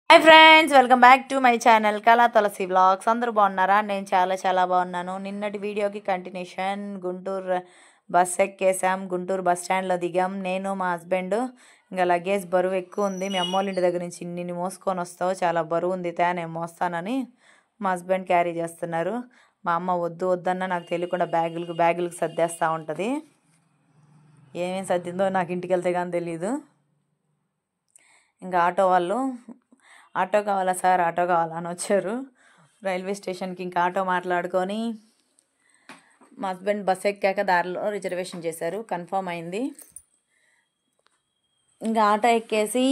Hi friends, welcome back to my channel కళా తులసి vlogs. అందరూ బాగున్నారా? నేను చాలా బాగున్నాను. నిన్నటి వీడియోకి కంటిన్యూషన్. గుంటూరు బస్ ఎక్కేసాం, గుంటూరు బస్ స్టాండ్లో దిగాం. నేను మా హస్బెండ్. ఇంకా లగేజ్ బరువు ఎక్కువ ఉంది. మీ అమ్మోళ్ళ ఇంటి దగ్గర నుంచి ఇన్ని మోసుకొని వస్తావు, చాలా బరువు ఉంది నేను మోస్తానని మా హస్బెండ్ క్యారీ చేస్తున్నారు. మా అమ్మ వద్దన్న నాకు తెలియకుండా బ్యాగులకు సర్దేస్తూ ఉంటుంది. ఏమేమి సర్దిందో నాకు ఇంటికి వెళ్తే కానీ తెలీదు. ఇంకా ఆటో వాళ్ళు ఆటో కావాలా సార్, ఆటో కావాలా అని వచ్చారు రైల్వే స్టేషన్కి. ఇంకా ఆటో మాట్లాడుకొని మా హస్బెండ్ బస్ ఎక్కాక దారిలో రిజర్వేషన్ చేశారు, కన్ఫర్మ్ అయింది. ఇంకా ఆటో ఎక్కేసి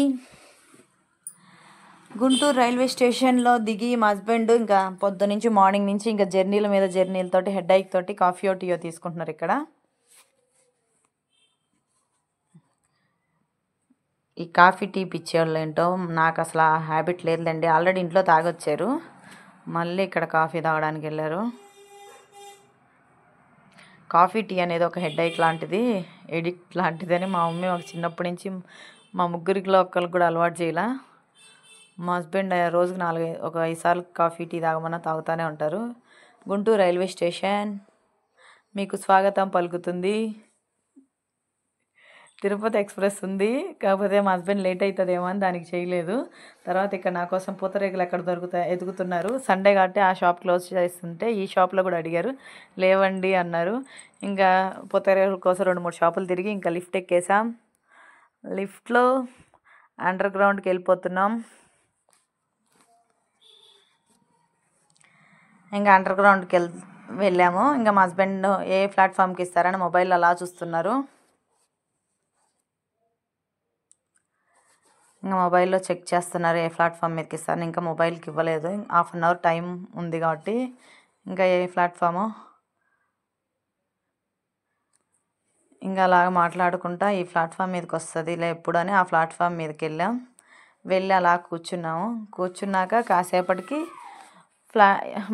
గుంటూరు రైల్వే స్టేషన్లో దిగి మా హస్బెండ్ ఇంకా పొద్దునుంచి మార్నింగ్ నుంచి ఇంకా జర్నీలతోటి హెడేక్ తోటి కాఫీ టీయో తీసుకుంటున్నారు ఇక్కడ. ఈ కాఫీ టీ పిచ్చేవాళ్ళు ఏంటో, నాకు అసలు ఆ హ్యాబిట్ లేదులేండి. ఆల్రెడీ ఇంట్లో తాగొచ్చారు, మళ్ళీ ఇక్కడ కాఫీ తాగడానికి వెళ్ళారు. కాఫీ టీ అనేది ఒక హెడేక్ లాంటిది, ఎడిక్ట్ లాంటిదని మా మమ్మీ ఒక చిన్నప్పటి నుంచి మా ముగ్గురిలో ఒక్కరికి కూడా అలవాటు చేయాల. మా హస్బెండ్ రోజుకు 5 సార్లు కాఫీ టీ తాగమన్నా తాగుతూనే ఉంటారు. గుంటూరు రైల్వే స్టేషన్ మీకు స్వాగతం పలుకుతుంది. తిరుపతి ఎక్స్ప్రెస్ ఉంది, కాకపోతే మా హస్బెండ్ లేట్ అవుతుందేమో అని దానికి చేయలేదు. తర్వాత ఇక్కడ నా కోసం పూతరేకులు ఎక్కడ దొరుకుతాయి ఎదుగుతున్నారు. సండే కాబట్టి ఆ షాప్ క్లోజ్ చేస్తుంటే ఈ షాప్లో కూడా అడిగారు, లేవండి అన్నారు. ఇంకా పూతరేకుల కోసం 2-3 షాపులు తిరిగి ఇంకా లిఫ్ట్ ఎక్కేసాం. లిఫ్ట్లో అండర్ గ్రౌండ్కి వెళ్ళిపోతున్నాం. ఇంకా అండర్ గ్రౌండ్కి వెళ్ళాము. ఇంకా మా హస్బెండ్ ఏ ప్లాట్ఫామ్కి ఇస్తారని మొబైల్లో అలా చూస్తున్నారు. ఇంకా మొబైల్లో చెక్ చేస్తున్నారు ఏ ప్లాట్ఫామ్ మీదకి ఇస్తాను. ఇంకా మొబైల్కి ఇవ్వలేదు, 1/2 అవర్ టైం ఉంది కాబట్టి. ఇంకా ఏ ప్లాట్ఫాము ఇంకా అలాగ మాట్లాడుకుంటా ఈ ప్లాట్ఫామ్ మీదకి వస్తుంది ఇలా ఎప్పుడు అని ఆ ప్లాట్ఫామ్ మీదకి వెళ్ళి అలా కూర్చున్నాక కాసేపటికి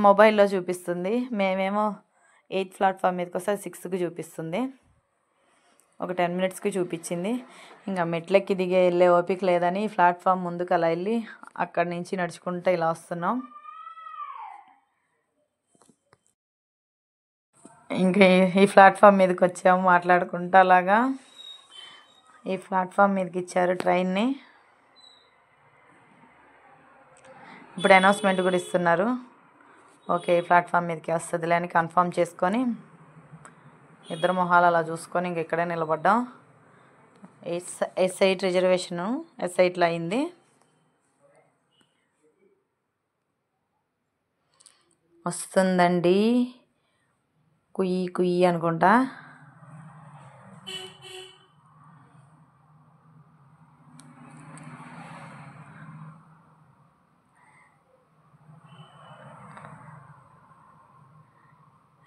మొబైల్లో చూపిస్తుంది. మేమేమో 8th ప్లాట్ఫామ్ మీదకి వస్తే 6కి చూపిస్తుంది. ఒక 10 మినిట్స్కి చూపించింది. ఇంకా మెట్లెక్కి వెళ్ళే ఓపిక లేదని ప్లాట్ఫామ్ ముందుకు అలా వెళ్ళి అక్కడి నుంచి నడుచుకుంటూ ఇలా వస్తున్నాం. ఇంకా ఈ ప్లాట్ఫామ్ మీదకి వచ్చాము మాట్లాడుకుంటూ. అలాగా ఈ ప్లాట్ఫామ్ మీదకి ఇచ్చారు ట్రైన్ని. ఇప్పుడు అనౌన్స్మెంట్ కూడా ఇస్తున్నారు. ఓకే, ఈ ప్లాట్ఫామ్ మీదకి వస్తుందిలే అని కన్ఫర్మ్ చేసుకొని ఇద్దరు మొహాలు అలా చూసుకొని ఇంక ఇక్కడే నిలబడ్డాం. S8 రిజర్వేషను S8లో అయింది. వస్తుందండి, కుయ్యి అనుకుంటా.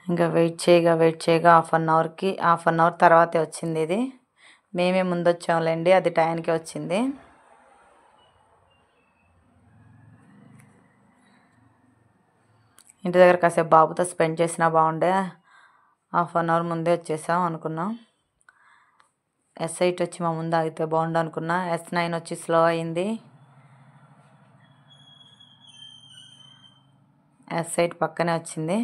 ఇంకా వెయిట్ చేయగా 1/2 అవర్ తర్వాతే వచ్చింది ఇది. మేమే ముందు వచ్చాములేండి, అది టైంకి వచ్చింది. ఇంటి దగ్గర కాసేపు బాబుతో స్పెండ్ చేసినా బాగుండే, 1/2 అవర్ ముందే వచ్చేసాం అనుకున్నాం. S8 వచ్చి మా ముందు ఆగితే బాగుండు అనుకున్నా. S9 వచ్చి స్లో అయింది. S8 పక్కనే వచ్చింది,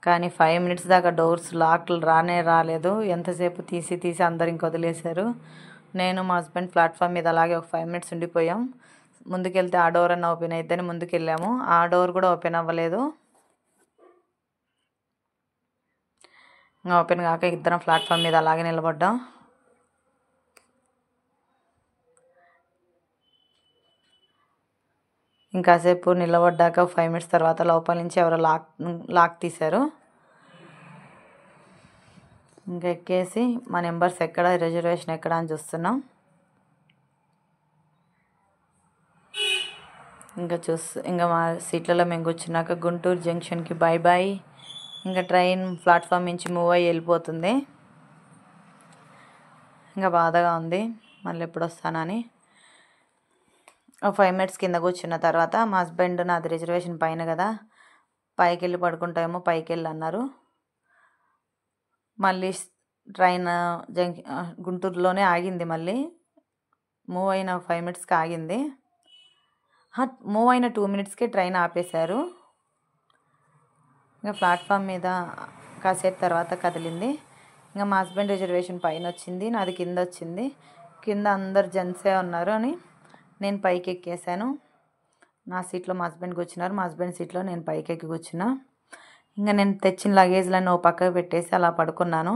కానీ 5 మినిట్స్ దాకా డోర్స్ లాక్లు రాలేదు. ఎంతసేపు తీసి అందరు ఇంక వదిలేశారు. నేను మా హస్బెండ్ ప్లాట్ఫామ్ మీద అలాగే ఒక 5 మినిట్స్ ఉండిపోయాం. ముందుకెళ్తే ఆ డోర్ అన్న ఓపెన్ అయిద్దని ముందుకెళ్ళాము, ఆ డోర్ కూడా ఓపెన్ అవ్వలేదు. ఓపెన్ కాక ఇద్దరం ప్లాట్ఫామ్ మీద అలాగే నిలబడ్డాం. ఇంకాసేపు నిలబడ్డాక 5 మినిట్స్ తర్వాత లోపల నుంచి ఎవరో లాక్ తీశారు. ఇంకా ఎక్కేసి మా నెంబర్స్ ఎక్కడ, రిజర్వేషన్ ఎక్కడ అని చూస్తున్నాం. ఇంకా మా సీట్లలో మేము కూర్చున్నాక గుంటూరు జంక్షన్కి బాయ్. ఇంకా ట్రైన్ ప్లాట్ఫామ్ నుంచి మూవ్ అయ్యి వెళ్ళిపోతుంది. ఇంకా బాధగా ఉంది, మళ్ళీ ఎప్పుడు వస్తానని. 5 మినిట్స్ కింద కూర్చున్న తర్వాత మా హస్బెండ్ నాది రిజర్వేషన్ పైన కదా, పైకి వెళ్ళి పడుకుంటామేమో, పైకి వెళ్ళి అన్నారు. మళ్ళీ ట్రైన్ గుంటూరులోనే ఆగింది. మళ్ళీ మూవ్ అయిన 5 మినిట్స్కి ఆగింది. మూవ్ అయిన 2 మినిట్స్కే ట్రైన్ ఆపేశారు. ఇంకా ప్లాట్ఫామ్ మీద కాసేపు తర్వాత కదిలింది. ఇంకా మా హస్బెండ్ రిజర్వేషన్ పైన వచ్చింది, నాది కింద వచ్చింది. కింద అందరు జెంట్సే ఉన్నారు అని నేను పైకి ఎక్కేసాను. నా సీట్లో మా హస్బెండ్ కూర్చున్నారు, మా హస్బెండ్ సీట్లో నేను పైకి ఎక్కి కూర్చున్నా. ఇంకా నేను తెచ్చిన లగేజ్లన్నీ ఓ పక్కకు పెట్టేసి అలా పడుకున్నాను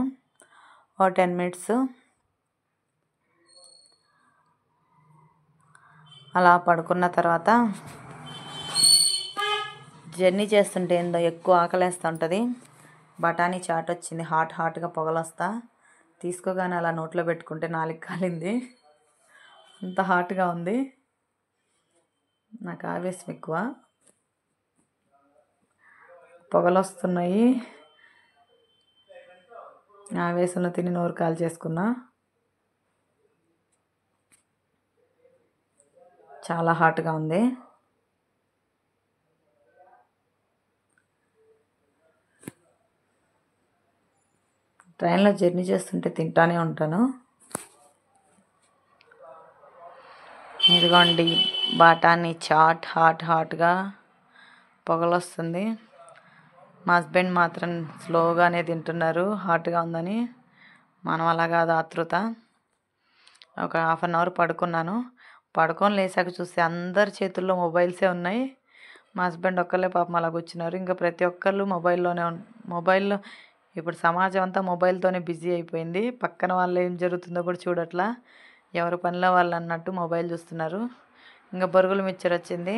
ఓ 10 మినిట్స్. అలా పడుకున్న తర్వాత జర్నీ చేస్తుంటే ఏందో ఎక్కువ ఆకలేస్తూ ఉంటుంది. బఠానీ చాట్ వచ్చింది, హాట్గా పొగలొస్తా. తీసుకోగానే అలా నోట్లో పెట్టుకుంటే నాలుగు కాలింది, అంత హాట్గా ఉంది. నాకు ఆవేశం ఎక్కువ, పొగలొస్తున్నాయి. ఆవేశంలో తిని నోరు కాల్ చేసుకున్నా. చాలా హాట్గా ఉంది. ట్రైన్లో జర్నీ చేస్తుంటే తింటానే ఉంటాను. ఇదిగోండి బఠానీ చాట్ హాట్గా పొగలొస్తుంది. మా హస్బెండ్ మాత్రం స్లోగానే తింటున్నారు హాట్గా ఉందని. మనం అలా కాదు, ఆతృత. ఒక 1/2 అవర్ పడుకున్నాను. పడుకొని లేసాక చూస్తే అందరి చేతుల్లో మొబైల్సే ఉన్నాయి. మా హస్బెండ్ ఒక్కళ్ళే పాపం అలా కూర్చున్నారు. ఇంకా ప్రతి ఒక్కళ్ళు మొబైల్లో ఇప్పుడు సమాజం అంతా మొబైల్తోనే బిజీ అయిపోయింది. పక్కన వాళ్ళు ఏం జరుగుతుందో కూడా చూడట్లా, ఎవరి పనిలో వాళ్ళు అన్నట్టు మొబైల్ చూస్తున్నారు. ఇంకా బొరుగుల మిక్చర్ వచ్చింది.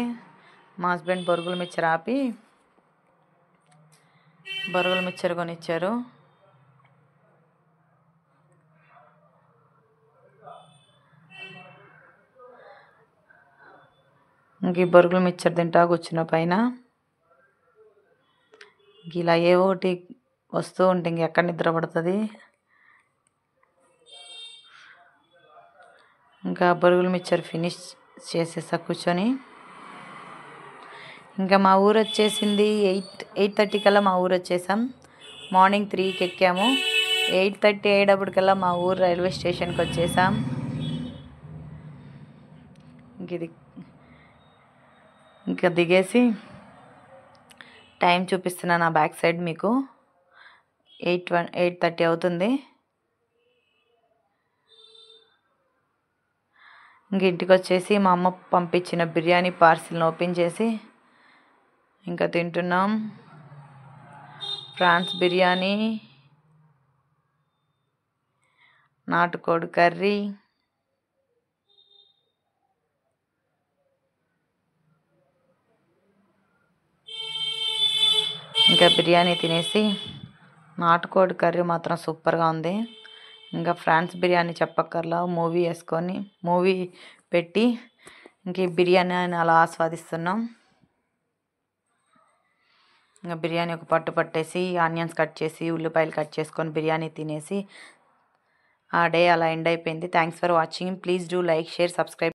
మా హస్బెండ్ బొరుగుల మిక్చర్ ఆపి బొరుగుల మిక్చర్ కొనిచ్చారు. ఇంక ఈ బొరుగుల మిక్చర్ తింటా కూర్చున్న పైన. ఇలా ఏ ఒకటి వస్తూ ఉంటే ఇంకెక్కడ నిద్ర పడుతుంది. ఇంకా బొరుగుల మిక్చర్ ఫినిష్ చేసేసా కూర్చొని. ఇంకా మా ఊరు వచ్చేసింది. 8:30 కల్లా మా ఊరు వచ్చేసాం. మార్నింగ్ 3కి ఎక్కాము. 8:30 అయ్యేటప్పటికల్లా మా ఊరు రైల్వే స్టేషన్కి వచ్చేసాం. ఇంకా దిగేసి టైం చూపిస్తున్నా నా బ్యాక్ సైడ్ మీకు. 8:30 అవుతుంది. ఇంక ఇంటికి వచ్చేసి మా అమ్మ పంపించిన బిర్యానీ పార్సిల్ని ఓపెన్ చేసి ఇంకా తింటున్నాం. ప్రాన్స్ బిర్యానీ, నాటుకోడి కర్రీ, ఇంకా బిర్యానీ తినేసి, నాటుకోడి కర్రీ మాత్రం సూపర్గా ఉంది. ఇంకా ఫ్రాన్స్ బిర్యానీ చెప్పక్కర్లా, మూవీ పెట్టి ఇంక ఈ బిర్యానీ అలా ఆస్వాదిస్తున్నాం. ఇంకా బిర్యానీ ఒక పట్టు పట్టేసి, ఆనియన్స్ కట్ చేసి, ఉల్లిపాయలు కట్ చేసుకొని బిర్యానీ తినేసి ఆ డే అలా ఎండ్ అయిపోయింది. Thanks for watching. Please do like, share, subscribe.